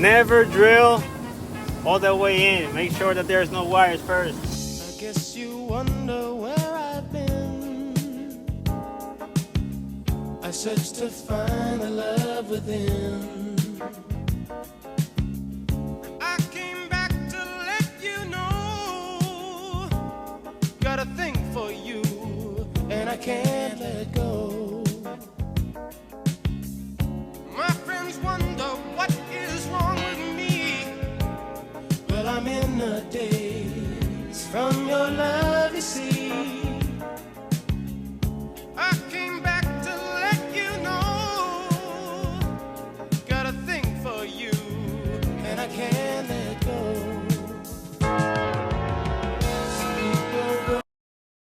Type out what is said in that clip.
Never drill all the way in. Make sure that there's no wires first. I guess you wonder where I've been. I searched to find the love within. I came back to let you know. Got a thing for you, and I can't let go.